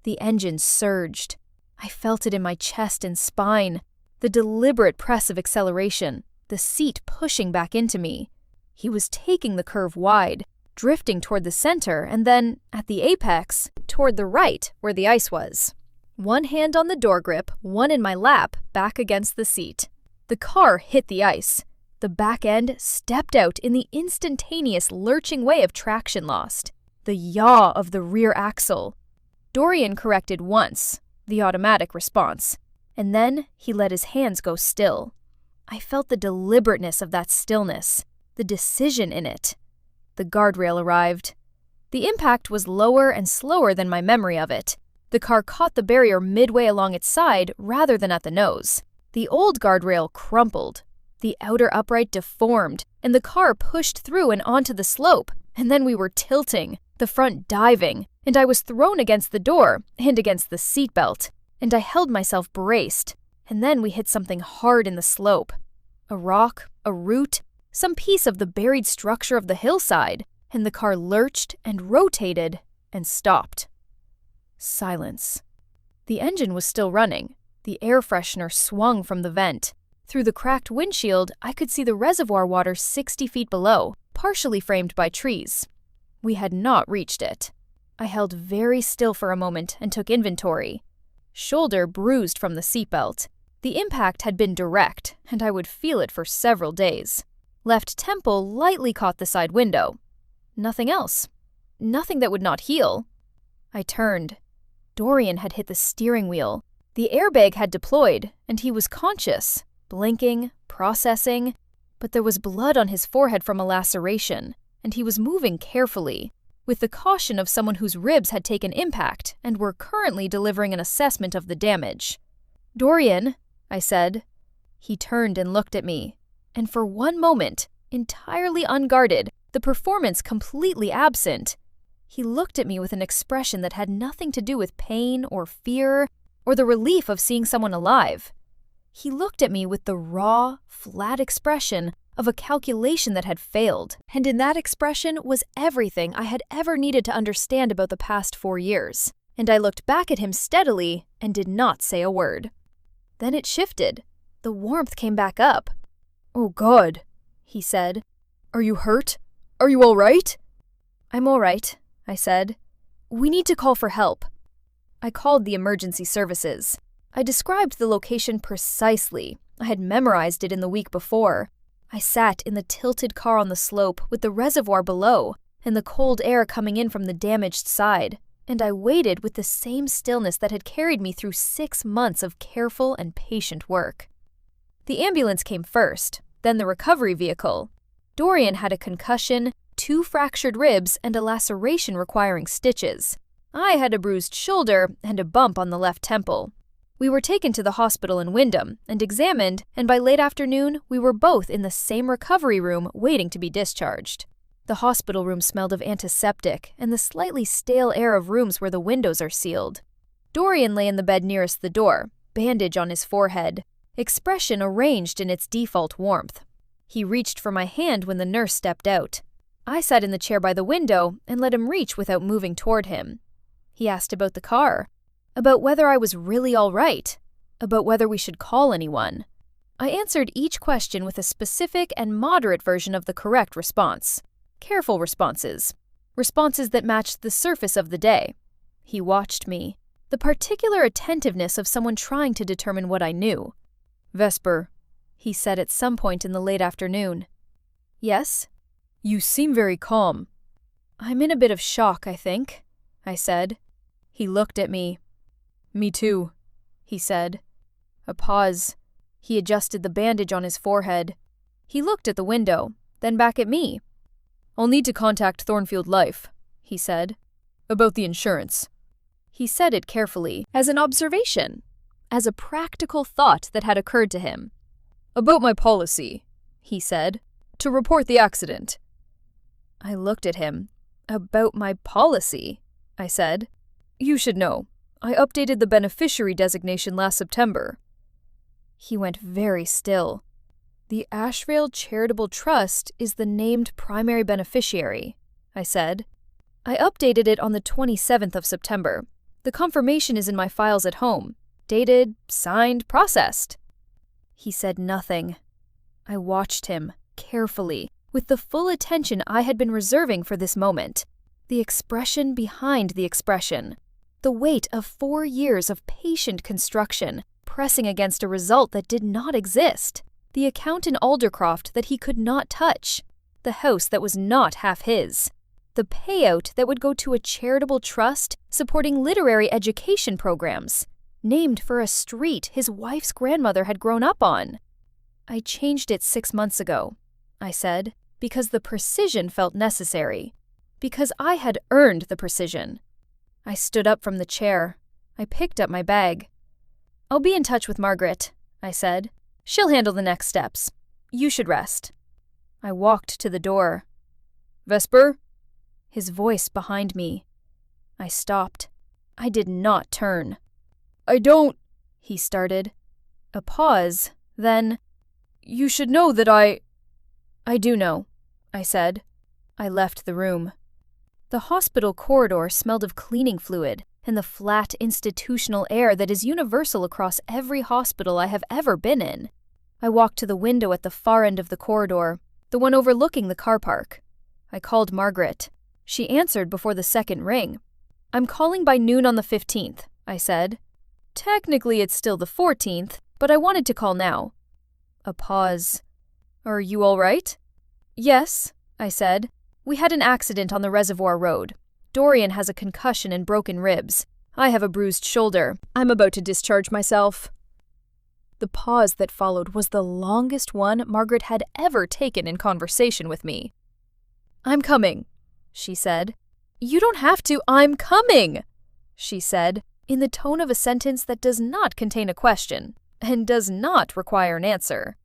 The engine surged. I felt it in my chest and spine. The deliberate press of acceleration, the seat pushing back into me. He was taking the curve wide, drifting toward the center, and then, at the apex, toward the right, where the ice was. One hand on the door grip, one in my lap, back against the seat. The car hit the ice. The back end stepped out in the instantaneous lurching way of traction lost. The yaw of the rear axle. Dorian corrected once, the automatic response, and then he let his hands go still. I felt the deliberateness of that stillness, the decision in it. The guardrail arrived. The impact was lower and slower than my memory of it. The car caught the barrier midway along its side rather than at the nose. The old guardrail crumpled. The outer upright deformed, and the car pushed through and onto the slope, and then we were tilting, the front diving, and I was thrown against the door and against the seatbelt, and I held myself braced, and then we hit something hard in the slope. A rock, a root, some piece of the buried structure of the hillside, and the car lurched and rotated and stopped. Silence. The engine was still running. The air freshener swung from the vent. Through the cracked windshield, I could see the reservoir water 60 feet below, partially framed by trees. We had not reached it. I held very still for a moment and took inventory. Shoulder bruised from the seatbelt. The impact had been direct, and I would feel it for several days. Left temple lightly caught the side window. Nothing else. Nothing that would not heal. I turned. Dorian had hit the steering wheel. The airbag had deployed, and he was conscious. Blinking, processing, but there was blood on his forehead from a laceration, and he was moving carefully, with the caution of someone whose ribs had taken impact and were currently delivering an assessment of the damage. "Dorian," I said. He turned and looked at me, and for one moment, entirely unguarded, the performance completely absent, he looked at me with an expression that had nothing to do with pain or fear or the relief of seeing someone alive. He looked at me with the raw, flat expression of a calculation that had failed, and in that expression was everything I had ever needed to understand about the past 4 years. And I looked back at him steadily and did not say a word. Then it shifted. The warmth came back up. "Oh God," he said. "Are you hurt? Are you all right?" "I'm all right," I said. "We need to call for help." I called the emergency services. I described the location precisely. I had memorized it in the week before. I sat in the tilted car on the slope with the reservoir below and the cold air coming in from the damaged side, and I waited with the same stillness that had carried me through 6 months of careful and patient work. The ambulance came first, then the recovery vehicle. Dorian had a concussion, 2 fractured ribs, and a laceration requiring stitches. I had a bruised shoulder and a bump on the left temple. We were taken to the hospital in Wyndham and examined, and by late afternoon, we were both in the same recovery room waiting to be discharged. The hospital room smelled of antiseptic and the slightly stale air of rooms where the windows are sealed. Dorian lay in the bed nearest the door, bandage on his forehead, expression arranged in its default warmth. He reached for my hand when the nurse stepped out. I sat in the chair by the window and let him reach without moving toward him. He asked about the car, about whether I was really all right, about whether we should call anyone. I answered each question with a specific and moderate version of the correct response. Careful responses. Responses that matched the surface of the day. He watched me. The particular attentiveness of someone trying to determine what I knew. "Vesper," he said at some point in the late afternoon. "Yes?" "You seem very calm." "I'm in a bit of shock, I think," I said. He looked at me. "Me too," he said. A pause. He adjusted the bandage on his forehead. He looked at the window, then back at me. "I'll need to contact Thornfield Life," he said. "About the insurance." He said it carefully, as an observation, as a practical thought that had occurred to him. "About my policy," he said, "to report the accident." I looked at him. "About my policy," I said. "You should know. I updated the beneficiary designation last September." He went very still. "The Ashvale Charitable Trust is the named primary beneficiary," I said. "I updated it on the 27th of September. The confirmation is in my files at home. Dated, signed, processed." He said nothing. I watched him, carefully, with the full attention I had been reserving for this moment. The expression behind the expression. The weight of 4 years of patient construction pressing against a result that did not exist. The account in Aldercroft that he could not touch. The house that was not half his. The payout that would go to a charitable trust supporting literary education programs, named for a street his wife's grandmother had grown up on. "I changed it 6 months ago," I said, "because the precision felt necessary. Because I had earned the precision." I stood up from the chair. I picked up my bag. "I'll be in touch with Margaret," I said. "She'll handle the next steps. You should rest." I walked to the door. "Vesper?" His voice behind me. I stopped. I did not turn. "I don't," he started. A pause, then, "You should know that I do know," I said. I left the room. The hospital corridor smelled of cleaning fluid and the flat institutional air that is universal across every hospital I have ever been in. I walked to the window at the far end of the corridor, the one overlooking the car park. I called Margaret. She answered before the second ring. "I'm calling by noon on the 15th, I said. "Technically it's still the 14th, but I wanted to call now." A pause. "Are you all right?" "Yes," I said. "We had an accident on the Reservoir Road. Dorian has a concussion and broken ribs. I have a bruised shoulder. I'm about to discharge myself." The pause that followed was the longest one Margaret had ever taken in conversation with me. "I'm coming," she said. "You don't have to. I'm coming," she said, in the tone of a sentence that does not contain a question and does not require an answer.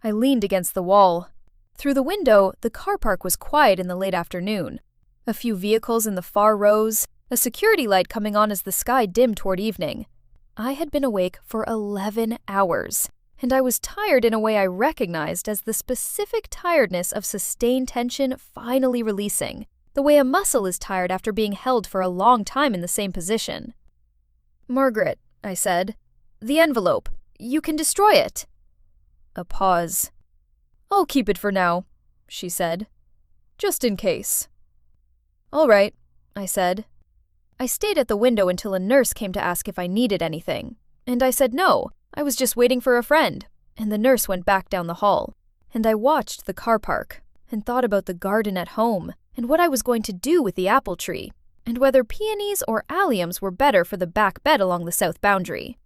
I leaned against the wall. Through the window, the car park was quiet in the late afternoon. A few vehicles in the far rows, a security light coming on as the sky dimmed toward evening. I had been awake for 11 hours, and I was tired in a way I recognized as the specific tiredness of sustained tension finally releasing, the way a muscle is tired after being held for a long time in the same position. "Margaret," I said, "the envelope. You can destroy it." A pause. "I'll keep it for now," she said. "Just in case." "All right," I said. I stayed at the window until a nurse came to ask if I needed anything, and I said no, I was just waiting for a friend, and the nurse went back down the hall, and I watched the car park, and thought about the garden at home, and what I was going to do with the apple tree, and whether peonies or alliums were better for the back bed along the south boundary.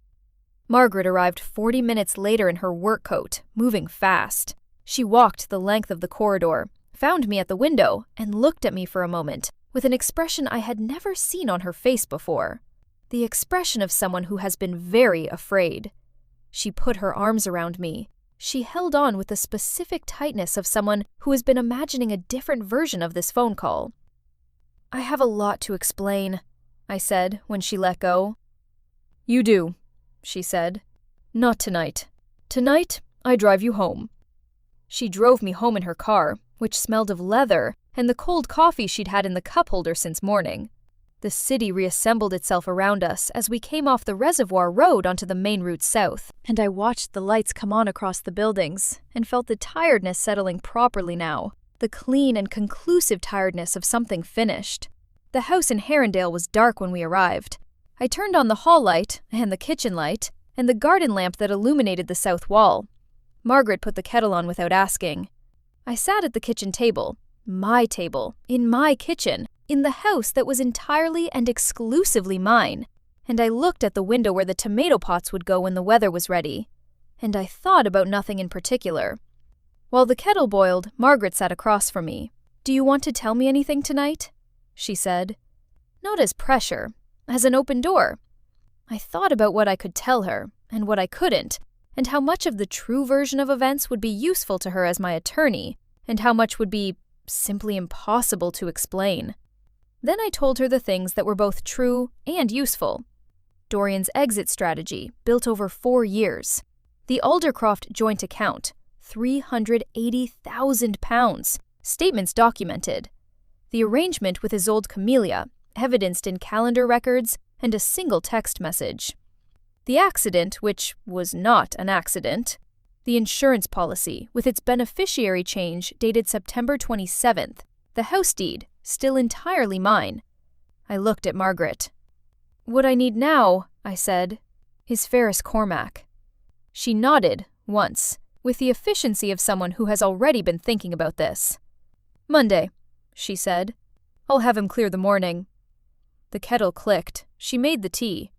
Margaret arrived 40 minutes later in her work coat, moving fast. She walked the length of the corridor, found me at the window, and looked at me for a moment, with an expression I had never seen on her face before. The expression of someone who has been very afraid. She put her arms around me. She held on with the specific tightness of someone who has been imagining a different version of this phone call. "I have a lot to explain," I said when she let go. "You do," she said. "Not tonight. Tonight, I drive you home." She drove me home in her car, which smelled of leather and the cold coffee she'd had in the cup holder since morning. The city reassembled itself around us as we came off the reservoir road onto the main route south, and I watched the lights come on across the buildings and felt the tiredness settling properly now, the clean and conclusive tiredness of something finished. The house in Herondale was dark when we arrived. I turned on the hall light and the kitchen light and the garden lamp that illuminated the south wall. Margaret put the kettle on without asking. I sat at the kitchen table, my table, in my kitchen, in the house that was entirely and exclusively mine, and I looked at the window where the tomato pots would go when the weather was ready, and I thought about nothing in particular. While the kettle boiled, Margaret sat across from me. "Do you want to tell me anything tonight?" she said. Not as pressure, as an open door. I thought about what I could tell her, and what I couldn't, and how much of the true version of events would be useful to her as my attorney, and how much would be simply impossible to explain. Then I told her the things that were both true and useful. Dorian's exit strategy, built over 4 years. The Aldercroft joint account, £380,000, statements documented. The arrangement with his old camellia, evidenced in calendar records and a single text message. The accident, which was not an accident. The insurance policy, with its beneficiary change dated September 27th. The house deed, still entirely mine. I looked at Margaret. "What I need now," I said, "is Ferris Cormac." She nodded, once, with the efficiency of someone who has already been thinking about this. "Monday," she said. "I'll have him clear the morning." The kettle clicked. She made the tea.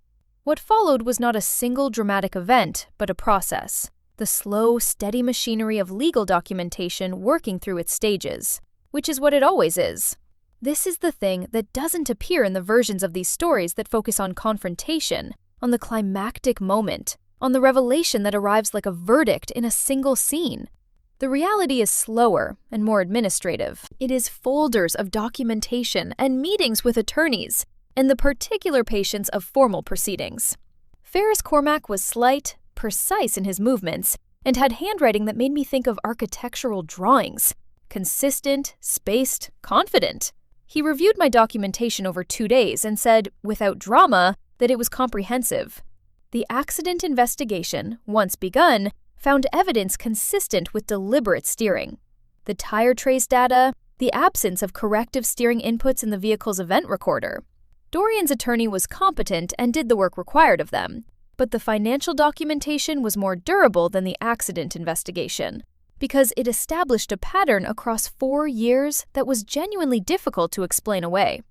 What followed was not a single dramatic event, but a process. The slow, steady machinery of legal documentation working through its stages, which is what it always is. This is the thing that doesn't appear in the versions of these stories that focus on confrontation, on the climactic moment, on the revelation that arrives like a verdict in a single scene. The reality is slower and more administrative. It is folders of documentation and meetings with attorneys, and the particular patience of formal proceedings. Ferris Cormac was slight, precise in his movements, and had handwriting that made me think of architectural drawings. Consistent, spaced, confident. He reviewed my documentation over 2 days and said, without drama, that it was comprehensive. The accident investigation, once begun, found evidence consistent with deliberate steering. The tire trace data, the absence of corrective steering inputs in the vehicle's event recorder. Dorian's attorney was competent and did the work required of them, but the financial documentation was more durable than the accident investigation, because it established a pattern across 4 years that was genuinely difficult to explain away.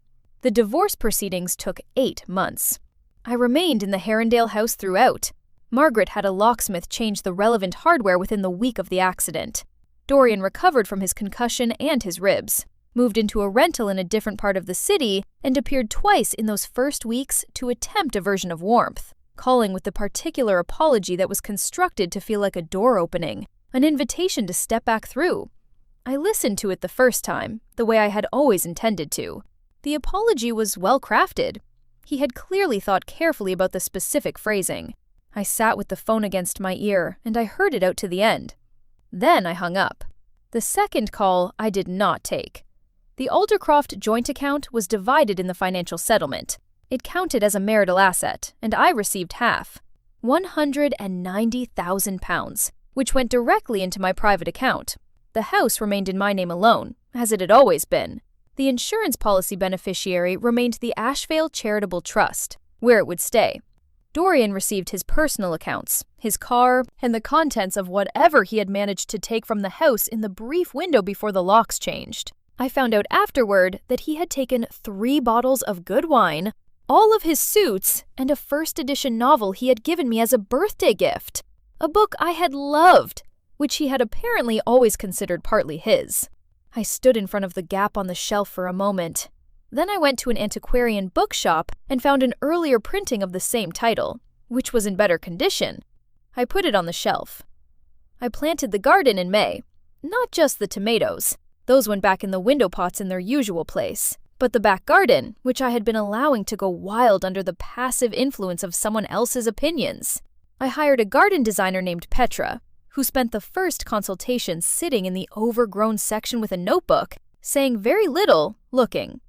The divorce proceedings took 8 months. I remained in the Herondale house throughout. Margaret had a locksmith change the relevant hardware within the week of the accident. Dorian recovered from his concussion and his ribs, moved into a rental in a different part of the city, and appeared twice in those first weeks to attempt a version of warmth, calling with the particular apology that was constructed to feel like a door opening, an invitation to step back through. I listened to it the first time, the way I had always intended to. The apology was well crafted. He had clearly thought carefully about the specific phrasing. I sat with the phone against my ear, and I heard it out to the end. Then I hung up. The second call I did not take. The Aldercroft joint account was divided in the financial settlement. It counted as a marital asset, and I received half, £190,000, which went directly into my private account. The house remained in my name alone, as it had always been. The insurance policy beneficiary remained the Ashvale Charitable Trust, where it would stay. Dorian received his personal accounts, his car, and the contents of whatever he had managed to take from the house in the brief window before the locks changed. I found out afterward that he had taken 3 bottles of good wine, all of his suits, and a first edition novel he had given me as a birthday gift. A book I had loved, which he had apparently always considered partly his. I stood in front of the gap on the shelf for a moment. Then I went to an antiquarian bookshop and found an earlier printing of the same title, which was in better condition. I put it on the shelf. I planted the garden in May. Not just the tomatoes. Those went back in the window pots in their usual place. But the back garden, which I had been allowing to go wild under the passive influence of someone else's opinions. I hired a garden designer named Petra, who spent the first consultation sitting in the overgrown section with a notebook, saying very little, looking.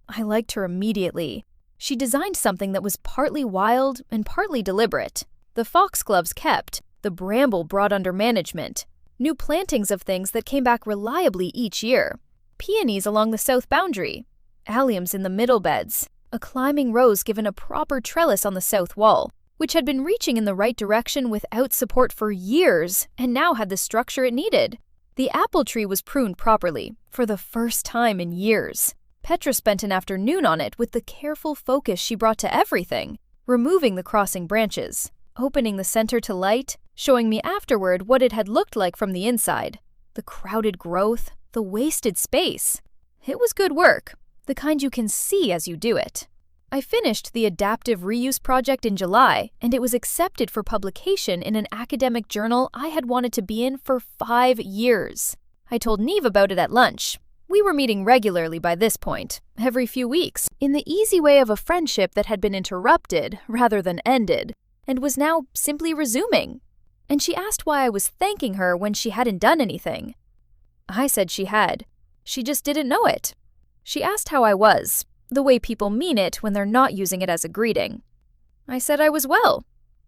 I liked her immediately. She designed something that was partly wild and partly deliberate. The foxgloves kept, the bramble brought under management, new plantings of things that came back reliably each year, peonies along the south boundary, alliums in the middle beds, a climbing rose given a proper trellis on the south wall, which had been reaching in the right direction without support for years and now had the structure it needed. The apple tree was pruned properly, for the first time in years. Petra spent an afternoon on it with the careful focus she brought to everything, removing the crossing branches, opening the center to light, showing me afterward what it had looked like from the inside. The crowded growth, the wasted space. It was good work, the kind you can see as you do it. I finished the adaptive reuse project in July, and it was accepted for publication in an academic journal I had wanted to be in for 5 years. I told Neve about it at lunch. We were meeting regularly by this point, every few weeks, in the easy way of a friendship that had been interrupted rather than ended, and was now simply resuming. And she asked why I was thanking her when she hadn't done anything. I said she had. She just didn't know it. She asked how I was, the way people mean it when they're not using it as a greeting. I said I was well.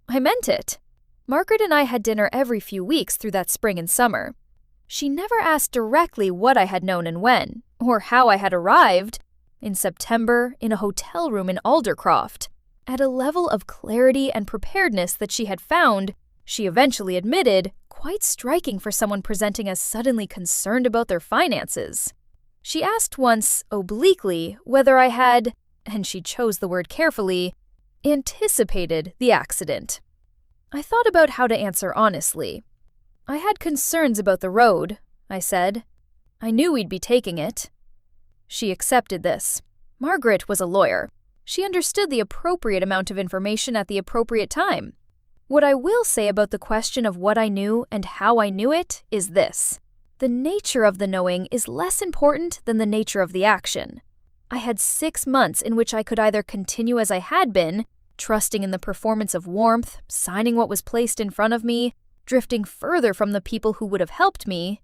I meant it. Margaret and I had dinner every few weeks through that spring and summer. She never asked directly what I had known and when, or how I had arrived, in September, in a hotel room in Aldercroft, at a level of clarity and preparedness that she had found, she eventually admitted, quite striking for someone presenting as suddenly concerned about their finances. She asked once, obliquely, whether I had, and she chose the word carefully, anticipated the accident. I thought about how to answer honestly. I had concerns about the road, I said. I knew we'd be taking it. She accepted this. Margaret was a lawyer. She understood the appropriate amount of information at the appropriate time. What I will say about the question of what I knew and how I knew it is this. The nature of the knowing is less important than the nature of the action. I had 6 months in which I could either continue as I had been, trusting in the performance of warmth, signing what was placed in front of me, drifting further from the people who would have helped me,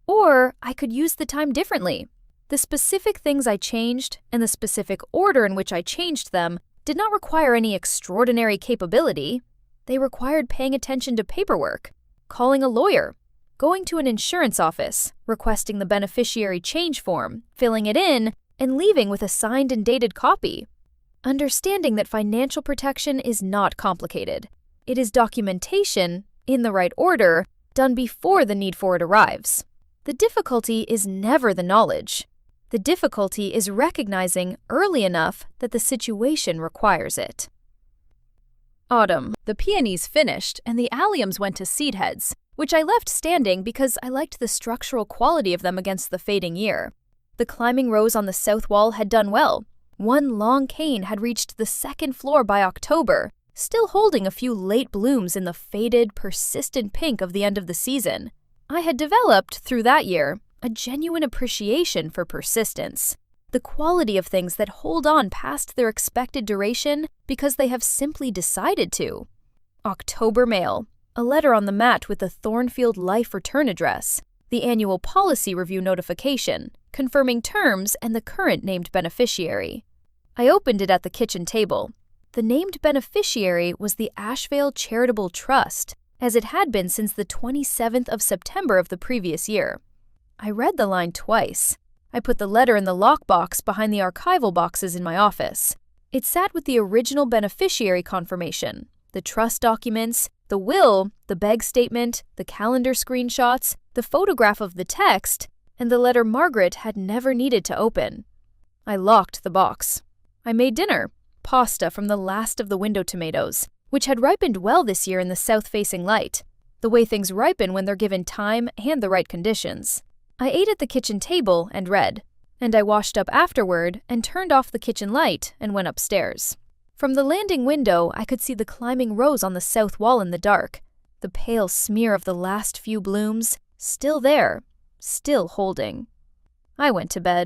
or I could use the time differently. The specific things I changed and the specific order in which I changed them did not require any extraordinary capability. They required paying attention to paperwork, calling a lawyer, going to an insurance office, requesting the beneficiary change form, filling it in, and leaving with a signed and dated copy. Understanding that financial protection is not complicated. It is documentation, in the right order, done before the need for it arrives. The difficulty is never the knowledge. The difficulty is recognizing early enough that the situation requires it. Autumn. The peonies finished and the alliums went to seed heads, which I left standing because I liked the structural quality of them against the fading year. The climbing rose on the south wall had done well. One long cane had reached the 2nd floor by October, still holding a few late blooms in the faded, persistent pink of the end of the season. I had developed, through that year, a genuine appreciation for persistence. The quality of things that hold on past their expected duration because they have simply decided to. October mail. A letter on the mat with the Thornfield Life return address. The annual policy review notification, confirming terms and the current named beneficiary. I opened it at the kitchen table. The named beneficiary was the Ashevale Charitable Trust, as it had been since the 27th of September of the previous year. I read the line twice. I put the letter in the lockbox behind the archival boxes in my office. It sat with the original beneficiary confirmation, the trust documents, the will, the beg statement, the calendar screenshots, the photograph of the text, and the letter Margaret had never needed to open. I locked the box. I made dinner, pasta from the last of the window tomatoes, which had ripened well this year in the south-facing light, the way things ripen when they're given time and the right conditions. I ate at the kitchen table and read, and I washed up afterward and turned off the kitchen light and went upstairs. From the landing window, I could see the climbing rose on the south wall in the dark, the pale smear of the last few blooms, still there, still holding. I went to bed.